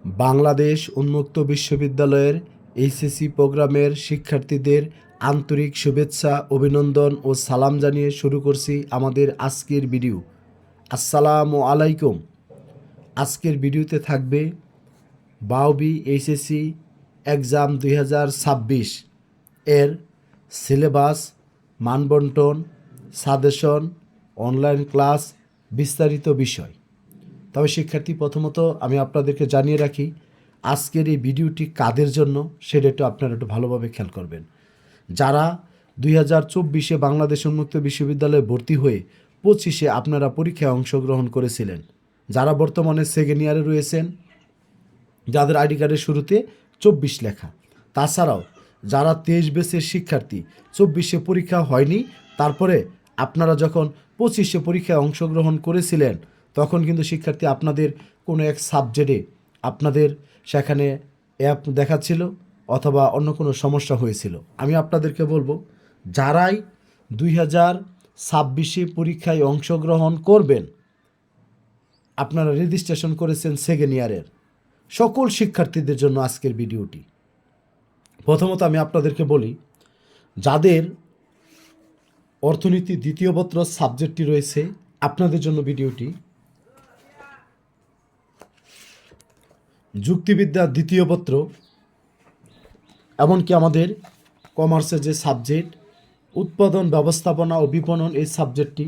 বাংলাদেশ উন্মুক্ত বিশ্ববিদ্যালয়ের এইচএসসি প্রোগ্রামের শিক্ষার্থীদের আন্তরিক শুভেচ্ছা, অভিনন্দন ও সালাম জানিয়ে শুরু করছি আমাদের আজকের ভিডিও। আসসালামু আলাইকুম। আজকের ভিডিওতে থাকবে বাউবি এইচএসসি এক্সাম 2026 এর সিলেবাস, মানবন্টন, সাজেশন, অনলাইন ক্লাস, বিস্তারিত বিষয়। তবে শিক্ষার্থী, প্রথমত আমি আপনাদেরকে জানিয়ে রাখি আজকের এই ভিডিওটি কাদের জন্য সেটা একটু আপনারা একটু ভালোভাবে খেয়াল করবেন। যারা 2024 বাংলাদেশ উন্মুক্ত বিশ্ববিদ্যালয়ে ভর্তি হয়ে 25 আপনারা পরীক্ষায় অংশগ্রহণ করেছিলেন, যারা বর্তমানে সেকেন্ড ইয়ারে রয়েছেন, যাদের আইডি কার্ডের শুরুতে 24 লেখা, তাছাড়াও যারা 23 ব্যাচের শিক্ষার্থী, 24 পরীক্ষা হয়নি, তারপরে আপনারা যখন 25 পরীক্ষায় অংশগ্রহণ করেছিলেন তখন কিন্তু শিক্ষার্থী আপনাদের কোনো এক সাবজেক্টে আপনাদের সেখানে অ্যাপ দেখাচ্ছিল অথবা অন্য কোনো সমস্যা হয়েছিল। আমি আপনাদেরকে বলবো, যারাই 2026 পরীক্ষায় অংশগ্রহণ করবেন, আপনারা রেজিস্ট্রেশন করেছেন সেকেন্ড ইয়ারের, সকল শিক্ষার্থীদের জন্য আজকের ভিডিওটি। প্রথমত আমি আপনাদেরকে বলি, যাদের অর্থনীতি দ্বিতীয় পত্র সাবজেক্টটি রয়েছে আপনাদের জন্য ভিডিওটি। যুক্তিবিদ্যা দ্বিতীয় পত্র, এমনকি আমাদের কমার্সের যে সাবজেক্ট উৎপাদন ব্যবস্থাপনা ও বিপণন, এই সাবজেক্টটি।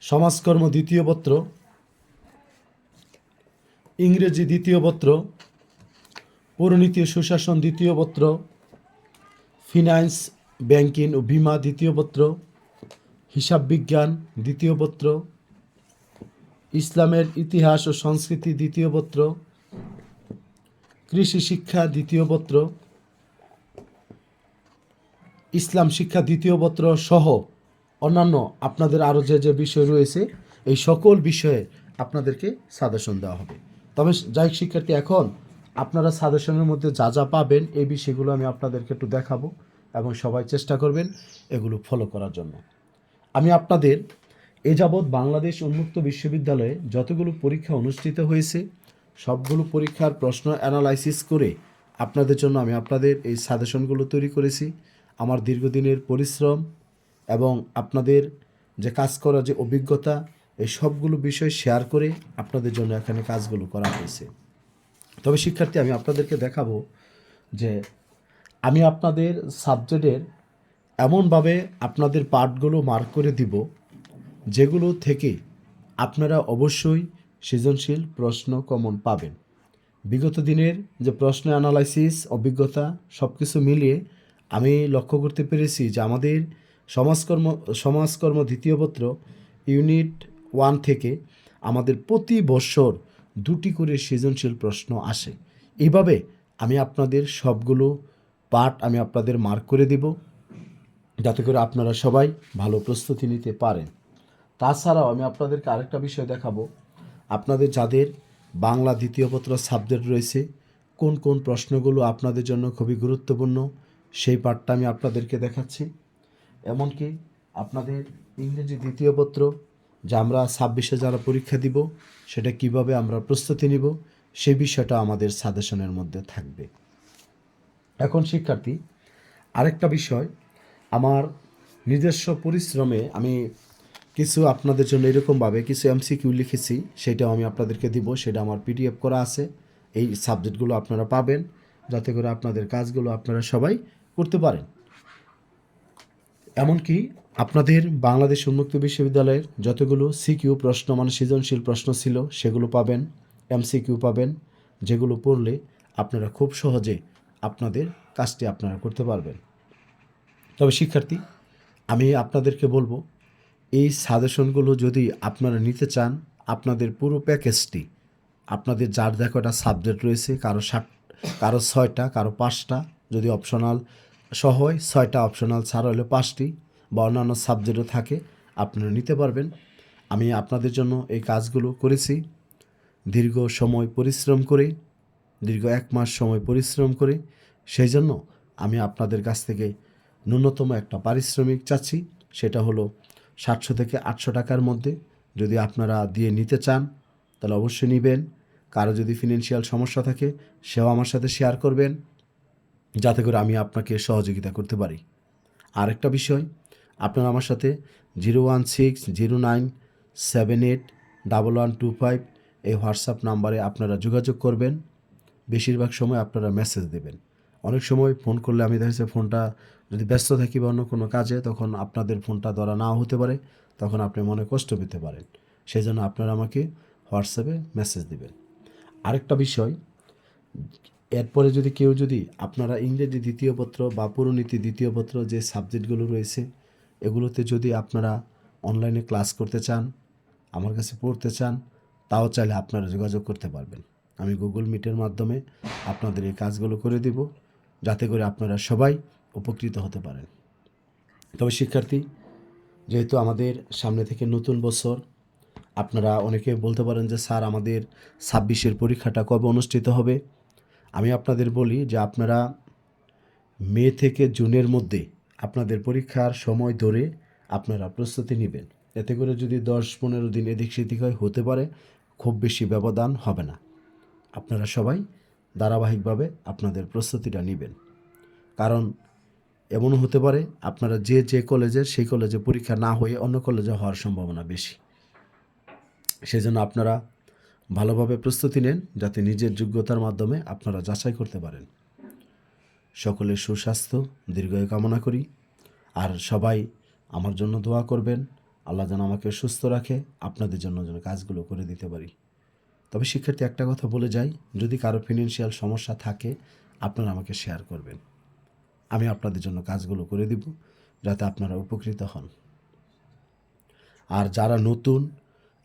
সমাজকর্ম দ্বিতীয় পত্র, ইংরেজি দ্বিতীয় পত্র, পৌরনীতি ও সুশাসন দ্বিতীয় পত্র, ফিনান্স, ব্যাংকিং ও বিমা দ্বিতীয় পত্র, হিসাব বিজ্ঞান দ্বিতীয় পত্র, ইসলামের ইতিহাস ও সংস্কৃতি দ্বিতীয় পত্র, কৃষি শিক্ষা দ্বিতীয় পত্র, ইসলাম শিক্ষা দ্বিতীয় পত্র সহ অন্যান্য আপনাদের আরও যে যে বিষয় রয়েছে, এই সকল বিষয়ে আপনাদেরকে সাজেশন দেওয়া হবে। তবে যাই শিক্ষার্থী, এখন আপনারা সাজেশনের মধ্যে যা যা পাবেন এই বিষয়গুলো আমি আপনাদেরকে একটু দেখাবো এবং সবাই চেষ্টা করবেন এগুলো ফলো করার জন্য। আমি আপনাদের এ যাবৎ বাংলাদেশ উন্মুক্ত বিশ্ববিদ্যালয়ে যতগুলো পরীক্ষা অনুষ্ঠিত হয়েছে সবগুলো পরীক্ষার প্রশ্ন অ্যানালাইসিস করে আপনাদের জন্য আমি আপনাদের এই সাজেশনগুলো তৈরি করেছি। আমার দীর্ঘদিনের পরিশ্রম এবং আপনাদের যে কাজ করার যে অভিজ্ঞতা, এই সবগুলো বিষয় শেয়ার করে আপনাদের জন্য এখানে কাজগুলো করা হয়েছে। তবে শিক্ষার্থী, আমি আপনাদেরকে দেখাবো যে আমি আপনাদের সাবজেক্টের এমনভাবে আপনাদের পার্টগুলো মার্ক করে দিব যেগুলো থেকে আপনারা অবশ্যই সৃজনশীল প্রশ্ন কমন পাবেন। বিগত দিনের যে প্রশ্ন অ্যানালাইসিস অভিজ্ঞতা সব কিছু মিলিয়ে আমি লক্ষ্য করতে পেরেছি যে আমাদের সমাজকর্ম দ্বিতীয় পত্র ইউনিট 1 থেকে আমাদের প্রতি বছর 2টি করে সৃজনশীল প্রশ্ন আসে। এইভাবে আমি আপনাদের সবগুলো পার্ট আমি আপনাদের মার্ক করে দিব, যাতে করে আপনারা সবাই ভালো প্রস্তুতি নিতে পারেন। তাছাড়াও আমি আপনাদেরকে আরেকটা বিষয় দেখাবো, আপনাদের যাদের বাংলা দ্বিতীয় পত্র সাবজেক্ট রয়েছে কোন কোন প্রশ্নগুলো আপনাদের জন্য খুবই গুরুত্বপূর্ণ সেই পার্টটা আমি আপনাদেরকে দেখাচ্ছি। এমনকি আপনাদের ইংরেজি দ্বিতীয় পত্র, যা আমরা 26 যারা পরীক্ষা দিব সেটা কিভাবে আমরা প্রস্তুতি নিব সেই বিষয়টা আমাদের সাজেশনের মধ্যে থাকবে। এখন শিক্ষার্থী, আরেকটা বিষয়, আমার নিজস্ব পরিশ্রমে আমি কিছু আপনাদের জন্য এরকমভাবে কিছু এমসিকিউ লিখেছি, সেটাও আমি আপনাদেরকে দিব। সেটা আমার পিডিএফ করা আছে, এই সাবজেক্টগুলো আপনারা পাবেন যাতে করে আপনাদের কাজগুলো আপনারা সবাই করতে পারেন। এমনকি আপনাদের বাংলাদেশ উন্মুক্ত বিশ্ববিদ্যালয়ের যতগুলো সিকিউ প্রশ্ন মানে সৃজনশীল প্রশ্ন ছিল সেগুলো পাবেন, এমসিকিউ পাবেন, যেগুলো পড়লে আপনারা খুব সহজে আপনাদের কাজটি আপনারা করতে পারবেন। তবে শিক্ষার্থী, আমি আপনাদেরকে বলবো, এই সাজেশনগুলো যদি আপনারা নিতে চান, আপনাদের পুরো প্যাকেজটি আপনাদের যার দেখো একটা সাবজেক্ট রয়েছে, কারো 60, কারো 6টা, কারো 5টা, যদি অপশনাল সহ হয় 6টা, অপশনাল ছাড়া হলে 5টি বা অন্যান্য সাবজেক্টও থাকে, আপনারা নিতে পারবেন। আমি আপনাদের জন্য এই কাজগুলো করেছি দীর্ঘ সময় পরিশ্রম করে, দীর্ঘ 1 মাস সময় পরিশ্রম করে। সেই জন্য আমি আপনাদের কাছ থেকে ন্যূনতম একটা পারিশ্রমিক চাচ্ছি, সেটা হলো 700 থেকে 800 টাকার মধ্যে। যদি আপনারা দিয়ে নিতে চান তাহলে অবশ্যই নেবেন। কারো যদি ফিনান্সিয়াল সমস্যা থাকে সেও আমার সাথে শেয়ার করবেন, যাতে করে আমি আপনাকে সহযোগিতা করতে পারি। আরেকটা বিষয়, আপনারা আমার সাথে 01609781125 এই হোয়াটসঅ্যাপ নাম্বারে আপনারা যোগাযোগ করবেন। বেশিরভাগ সময় আপনারা মেসেজ দেবেন। অনেক সময় ফোন করলে আমি দেখা যাচ্ছে ফোনটা যদি ব্যস্ত থাকি বা অন্য কোনো কাজে, তখন আপনাদের ফোনটা ধরা নাও হতে পারে, তখন আপনি মনে কষ্ট পেতে পারেন। সেই জন্য আপনারা আমাকে হোয়াটসঅ্যাপে মেসেজ দিবেন। আরেকটা বিষয়, এরপরে যদি কেউ যদি আপনারা ইংরেজি দ্বিতীয় পত্র বা পুরনীতি দ্বিতীয় পত্র যে সাবজেক্টগুলো রয়েছে এগুলোতে যদি আপনারা অনলাইনে ক্লাস করতে চান, আমার কাছে পড়তে চান, তাও চাইলে আপনারা যোগাযোগ করতে পারবেন। আমি গুগল মিটের মাধ্যমে আপনাদের এই কাজগুলো করে দিব, যাতে করে আপনারা সবাই উপকৃত হতে পারেন। তবে শিক্ষার্থী, যেহেতু আমাদের সামনে থেকে নতুন বছর, আপনারা অনেকে বলতে পারেন যে স্যার আমাদের 26-এর পরীক্ষাটা কবে অনুষ্ঠিত হবে। আমি আপনাদের বলি যে আপনারা মে থেকে জুনের মধ্যে আপনাদের পরীক্ষার সময় ধরে আপনারা প্রস্তুতি নেবেন। এতে করে যদি 10-15 দিন এদিক সেদিক হয় হতে পারে, খুব বেশি ব্যবধান হবে না। আপনারা সবাই ধারাবাহিকভাবে আপনাদের প্রস্তুতিটা নেবেন। কারণ এমনও হতে পারে আপনারা যে কলেজের সেই কলেজে পরীক্ষা না হয়ে অন্য কলেজে হওয়ার সম্ভাবনা বেশি। সেজন্য আপনারা ভালোভাবে প্রস্তুতি নেন, যাতে নিজের যোগ্যতার মাধ্যমে আপনারা যাচাই করতে পারেন। সকলের সুস্বাস্থ্য দীর্ঘায়ু কামনা করি। আর সবাই আমার জন্য দোয়া করবেন, আল্লাহ যেন আমাকে সুস্থ রাখে, আপনাদের জন্য যেন কাজগুলো করে দিতে পারি। তবে শিক্ষার্থী, একটা কথা বলে যাই, যদি কারো ফিনান্সিয়াল সমস্যা থাকে আপনারা আমাকে শেয়ার করবেন। আমি আপনাদের জন্য কাজগুলো করে দিব, যাতে আপনারা উপকৃত হন। আর যারা নতুন,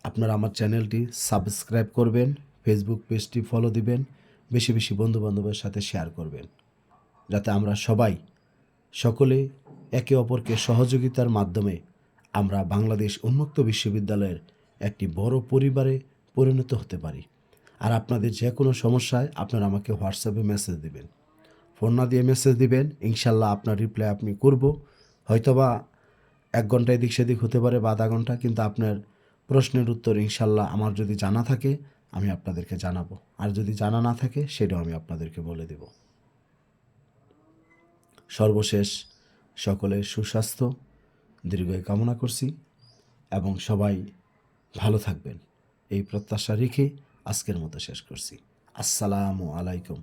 আপনারা আমার চ্যানেলটি সাবস্ক্রাইব করবেন, ফেসবুক পেজটি ফলো দিবেন, বেশি বেশি বন্ধুবান্ধবের সাথে শেয়ার করবেন, যাতে আমরা সবাই সকলে একে অপরকে সহযোগিতার মাধ্যমে আমরা বাংলাদেশ উন্মুক্ত বিশ্ববিদ্যালয়ের একটি বড় পরিবারে পরিণত হতে পারি। আর আপনাদের যে কোনো সমস্যায় আপনারা আমাকে হোয়াটসঅ্যাপে মেসেজ দিবেন, ফোন না দিয়ে মেসেজ দিবেন, ইনশাল্লাহ আপনার রিপ্লাই আপনি করব। হয়তোবা 1 ঘন্টা এদিক সেদিক হতে পারে বা আধা ঘন্টা, কিন্তু আপনার প্রশ্নের উত্তর ইনশাল্লাহ আমার যদি জানা থাকে আমি আপনাদেরকে জানাবো, আর যদি জানা না থাকে সেটাও আমি আপনাদেরকে বলে দেব। সর্বশেষ সকলের সুস্বাস্থ্য দীর্ঘায়ু কামনা করছি, এবং সবাই ভালো থাকবেন এই প্রত্যাশা রেখে আজকের মতো শেষ করছি। আসসালামু আলাইকুম।